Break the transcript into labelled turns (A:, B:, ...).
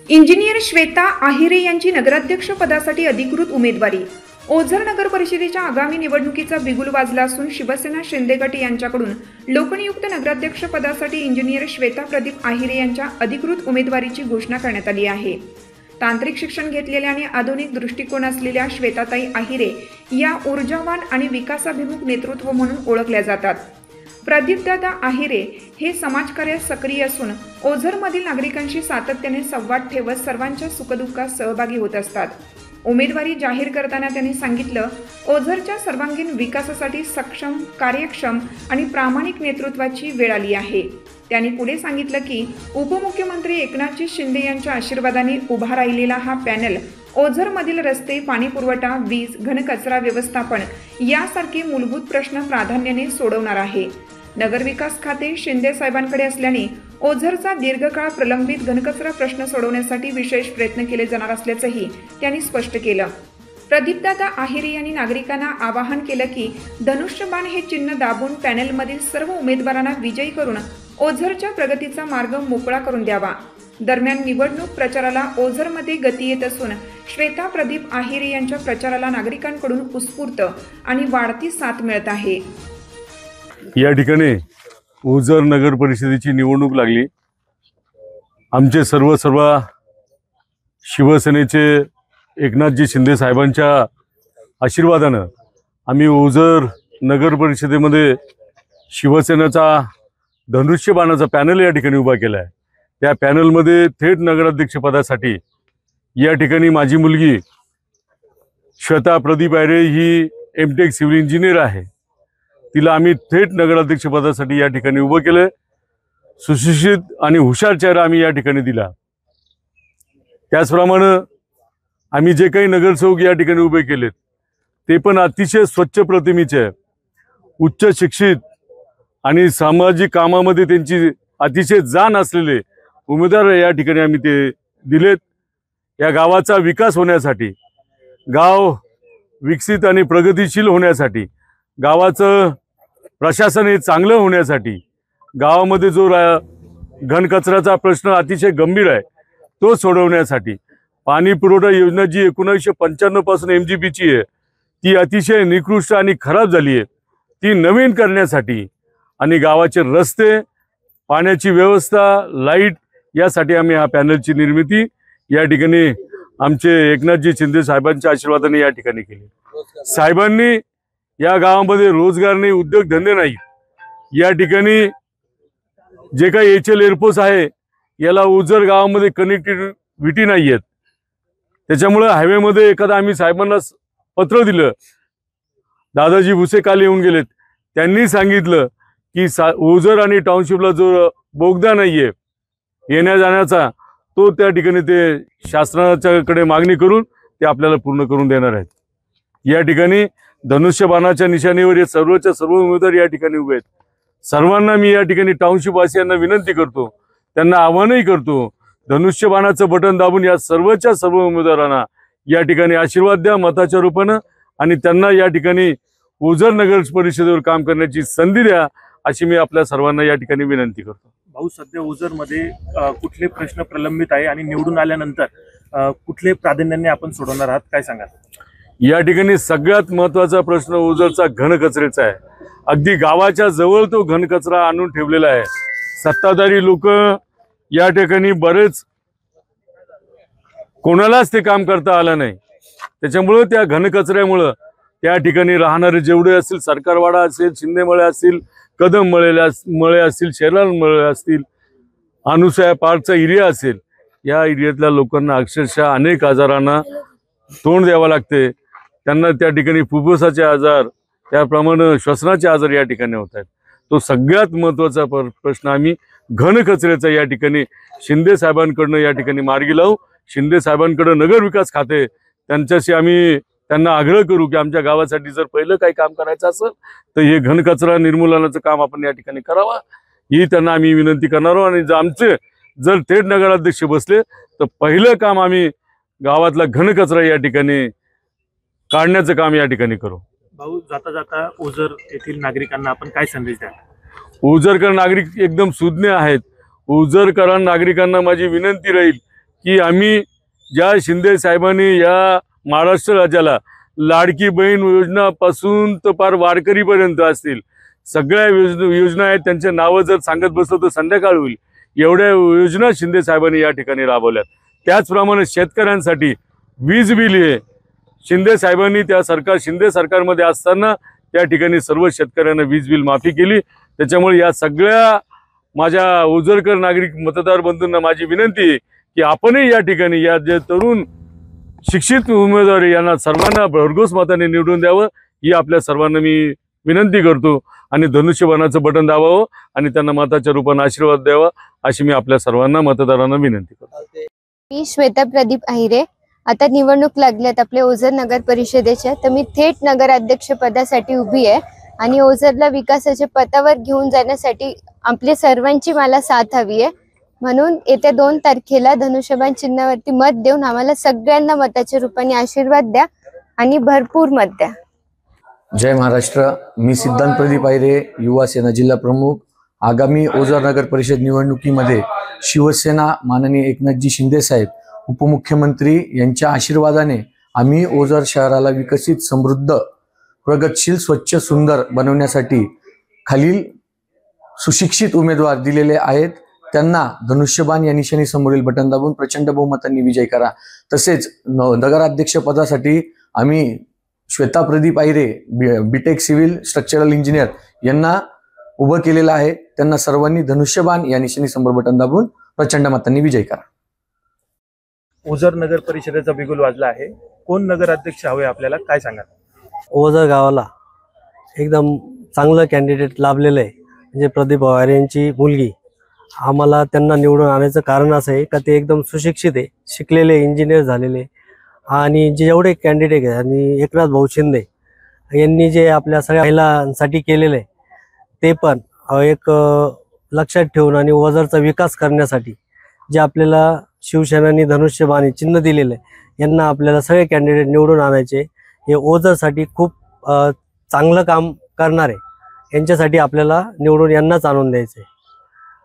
A: Engineer Shweta आहिरे यांची नगराध्यक्ष पदासाठी अधिकृत उमेदवारी। ओझर नगर परिषदेच्या आगामी निवडणुकीचा बिगुल वाजला असून शिवसेना शिंदे गट यांच्याकडून लोकनियुक्त नगराध्यक्ष पदासाठी इंजिनियर श्वेता प्रदीप आहिरे यांच्या अधिकृत उमेदवारीची घोषणा करण्यात आली आहे। तांत्रिक शिक्षण घेतलेल्या आणि आधुनिक दृष्टिकोन असलेल्या श्वेताताई आहिरे या ऊर्जावान आणि विकासाभिमुख नेतृत्व म्हणून ओळखल्या जातात। प्रदीपदादा आहिरे हे समाजकार्यात सक्रिय असून ओझरमधील नागरिकांशी सातत्याने संवाद ठेवत सर्वांच्या सुखदुःखात सहभागी होत असतात। उमेदवारी जाहीर करताना त्यांनी सांगितलं, ओझरच्या सर्वांगीण विकासासाठी सक्षम, कार्यक्षम आणि प्रामाणिक नेतृत्वाची वेळ आली आहे। त्यांनी पुढे सांगितलं की उपमुख्यमंत्री एकनाथजी शिंदे यांच्या आशीर्वादाने उभा राहिलेला हा पॅनल ओझरमधील रस्ते, पाणीपुरवठा, वीज, घनकचरा व्यवस्थापन यासारखे मूलभूत प्रश्न प्राधान्याने सोडवणार आहे। नगरविकास खाते शिंदे साहेबांकडे असल्याने ओझरचा दीर्घकाळ प्रलंबित घनकचरा प्रश्न सोडवण्यासाठी विशेष प्रयत्न केले जाणार असल्याचंही त्यांनी स्पष्ट केलं। प्रदीपदादा आहिरे यांनी नागरिकांना आवाहन केलं की धनुष्यबाण हे चिन्ह दाबून पॅनेलमधील सर्व उमेदवारांना विजयी करून ओझरच्या प्रगतीचा मार्ग मोकळा करून द्यावा। दरम्यान निवडणूक प्रचाराला ओझरमध्ये गती येत असून श्वेता प्रदीप आहिरे यांच्या प्रचाराला नागरिकांकडून उत्स्फूर्त आणि वाढती साथ मिळत आहे।
B: या ठिकाणी ओझर नगर परिषदेची निवडणूक लागली। आमचे सर्व शिवसेनेचे एकनाथजी शिंदे साहेबांच्या आशीर्वादानं आम्ही ओझर नगर परिषदेमध्ये शिवसेनेचा धनुष्यबाणाचा पॅनल या ठिकाणी उभा केला आहे। त्या पॅनलमध्ये थेट नगराध्यक्ष पदासाठी या ठिकाणी माझी मुलगी श्वेता प्रदीप आहिरे ही एमटेक सिव्हिल इंजिनियर आहे। तिला आम्ही थेट नगराध्यक्ष पदासाठी या ठिकाणी उभं केलं। सुशिक्षित आणि हुशार चेहरा आम्ही या ठिकाणी दिला। त्याचप्रमाणे आम्ही जे काही नगरसेवक या ठिकाणी उभे केलेत ते पण अतिशय स्वच्छ प्रतिमेचे, उच्च शिक्षित आणि सामाजिक कामामध्ये त्यांची अतिशय जाण असलेले उमेदवार या ठिकाणी आम्ही ते दिलेत। या गावाचा विकास होण्यासाठी, गाव विकसित आणि प्रगतिशील होण्यासाठी, गावाचं प्रशासन हे चांगलं होण्यासाठी, गावामध्ये जो घनकचऱ्याचा प्रश्न अतिशय गंभीर आहे तो सोडवण्यासाठी, पाणी पुरवठा योजना जी 1995 पासून MGPची आहे ती अतिशय निकृष्ट आणि खराब झाली आहे, ती नवीन करण्यासाठी आणि गावाचे रस्ते, पाण्याची व्यवस्था, लाईट यासाठी आम्ही हा पॅनलची निर्मिती या ठिकाणी आमचे एकनाथजी शिंदे साहेबांच्या आशीर्वादाने या ठिकाणी केली। साहेबांनी या गावामध्ये रोजगार नाही, उद्योगधंदे नाही, या ठिकाणी जे काही HL एअरपोर्ट आहे याला ओझर गावामध्ये कनेक्टिव्हिटी नाही आहेत। त्याच्यामुळे हायवेमध्ये एखादा आम्ही साहेबांना पत्र दिलं, दादाजी भुसे काल येऊन गेलेत, त्यांनी सांगितलं की ओझर आणि टाउनशिपला जो बोगदा नाहीये येण्या जाण्याचा तो त्या ठिकाणी ते शासनाच्याकडे मागणी करून ते आपल्याला पूर्ण करून देणार आहेत। या ठिकाणी धनुष्यबाणाच्या निशाणीवर हे सर्वच्या सर्व उमेदवार या ठिकाणी उभे आहेत। सर्वांना मी या ठिकाणी टाउनशिप वासियांना विनंती करतो, त्यांना आवाहनही करतो, धनुष्यबाणाचं बटन दाबून या सर्वच्या सर्व उमेदवारांना या ठिकाणी आशीर्वाद द्या मताच्या रूपानं आणि त्यांना या ठिकाणी ओझर नगर परिषदेवर काम करण्याची संधी द्या अशी मी आपल्या सर्वांना या ठिकाणी विनंती करतो।
C: भाऊ, सध्या ओझरमध्ये कुठले प्रश्न प्रलंबित आहे आणि निवडून आल्यानंतर कुठले प्राधान्याने आपण सोडवणार आहात, काय सांगाल?
B: या ठिकाणी सगळ्यात महत्त्वाचा प्रश्न ओझरचा घनकचऱ्याचा आहे। अगदी गावाच्या जवळ तो घनकचरा आणून ठेवलेला आहे। सत्ताधारी लोक या ठिकाणी बरेच कोणालाच ते काम करता आलं नाही। त्याच्यामुळे त्या घनकचऱ्यामुळे त्या ठिकाणी राहणारे जेवढे असतील, सरकारवाडा असेल, शिंदेमळे असतील, कदम मळे असतील, शेलार मळे असतील, अनुसया पार्कचा एरिया असेल, या एरियातल्या लोकांना अक्षरशः अनेक आजारांना तोंड द्यावं लागते। त्यांना त्या ठिकाणी फुफ्फुसाचे आजार, त्याप्रमाणे श्वसनाचे आजार या ठिकाणी होत आहेत। तो सगळ्यात महत्त्वाचा प्रश्न आम्ही घनकचऱ्याचा या ठिकाणी शिंदे साहेबांकडनं या ठिकाणी मार्गी लावू। शिंदे साहेबांकडे नगर विकास खाते त्यांच्याशी आम्ही त्यांना आग्रह करू की आमच्या गावासाठी जर पहिलं काही काम करायचं असेल तर हे घनकचरा निर्मूलनाचं काम आपण या ठिकाणी करावा, ही त्यांना आम्ही विनंती करणार आहोत। आणि आमचे जर थेट नगराध्यक्ष बसले तर पहिलं काम आम्ही गावातला घनकचरा या ठिकाणी काढण्याचं काम या ठिकाणी करू।
C: भाऊ, जाता जाता ओझर येथील नागरिकांना आपण काय संदेश द्याल?
B: ओझरकर नागरिक एकदम सुज्ञ आहेत। ओझरकर नागरिकांना माझी विनंती राहील की आम्ही ज्या शिंदे साहेबांनी या महाराष्ट्र राज्याला लाडकी बहीण योजनापासून तर पार वारकरीपर्यंत असतील सगळ्या योजना आहेत, त्यांचे नावं जर सांगत बसलो तर संध्याकाळ होईल, एवढ्या योजना शिंदे साहेबांनी या ठिकाणी राबवल्यात. त्याचप्रमाणे शेतकऱ्यांसाठी वीज बिल हे शिंदे साहेबांनी शिंदे सरकारमध्ये असताना त्या ठिकाणी सर्व शेतकऱ्यांना वीज बिल माफी केली. त्याच्यामुळे या सगळ्या माझ्या ओझरकर नागरिक मतदार बंधूंना माझी विनंती आहे की आपणही या ठिकाणी या जे तरुण शिक्षित उमेदवार यांना सर्वांना भरघोस मताने निवडून द्यावं ही आपल्या सर्वांना मी विनंती करतो आणि धनुष्यबाणाचं बटन दाबावं आणि त्यांना मताच्या रूपाने आशीर्वाद द्यावा अशी मी आपल्या सर्वांना मतदारांना विनंती करतो.
D: मी श्वेता प्रदीप अहिरे. आता निवडणूक लागल्यात आपल्या ओझर नगर परिषदेच्या, तर मी थेट नगराध्यक्ष पदासाठी उभी आहे आणि ओझरला विकासाच्या पथावर घेऊन जाण्यासाठी आपल्या सर्वांची मला साथ हवी आहे. म्हणून येत्या 2 तारखेला धनुष्यबाण चिन्हावरती मत देऊन आम्हाला सगळ्यांना मताच्या रूपाने आशीर्वाद द्या आणि भरपूर मत द्या.
E: जय महाराष्ट्र. मी सिद्धांत प्रदीप अहिरे, युवा सेना जिल्हा प्रमुख. आगामी ओझर नगर परिषद निवडणुकीमध्ये शिवसेना माननीय एकनाथजी शिंदे साहेब उपमुख्यमंत्री यांच्या आशीर्वादाने आम्ही ओझर शहराला विकसित, समृद्ध, प्रगतशील, स्वच्छ, सुंदर बनवण्यासाठी खालील सुशिक्षित उमेदवार दिलेले आहेत. त्यांना धनुष्यबाण या निशाणी समोरील बटन दाबून प्रचंड बहुमतांनी विजय करा. तसेच नगराध्यक्ष पदासाठी आम्ही Shweta Pradeep Ahire BTech civil structural engineer यांना उभं केलेलं आहे. त्यांना सर्वांनी धनुष्यबाण या निशाणी समोर बटन दाबून प्रचंड मतांनी विजय करा.
C: ओझर नगर परिषदेचा बिगुल वाजला आहे. कोण नगराध्यक्ष हवे आपल्याला, काय सांगा?
F: ओझर गावाला एकदम चांगलं कॅन्डिडेट लाभलेलं आहे, म्हणजे प्रदीप पवार यांची मुलगी. आम्हाला त्यांना निवडून आणायचं कारण असं आहे का ते एकदम सुशिक्षित आहे, शिकलेले, इंजिनियर झालेले. आणि जे एवढे कॅन्डिडेट आहेत आणि एकनाथ भाऊ शिंदे यांनी जे आपल्या सगळ्या महिलांसाठी केलेलं आहे ते पण एक लक्षात ठेवून आणि ओझरचा विकास करण्यासाठी जे आपल्याला शिवसेनानी धनुष्यबाण चिन्ह दिलेलं आहे यांना आपल्याला सगळे कॅन्डिडेट निवडून आणायचे. हे ओझरसाठी खूप चांगलं काम करणार आहे, यांच्यासाठी आपल्याला निवडून यांनाच आणून द्यायचं आहे.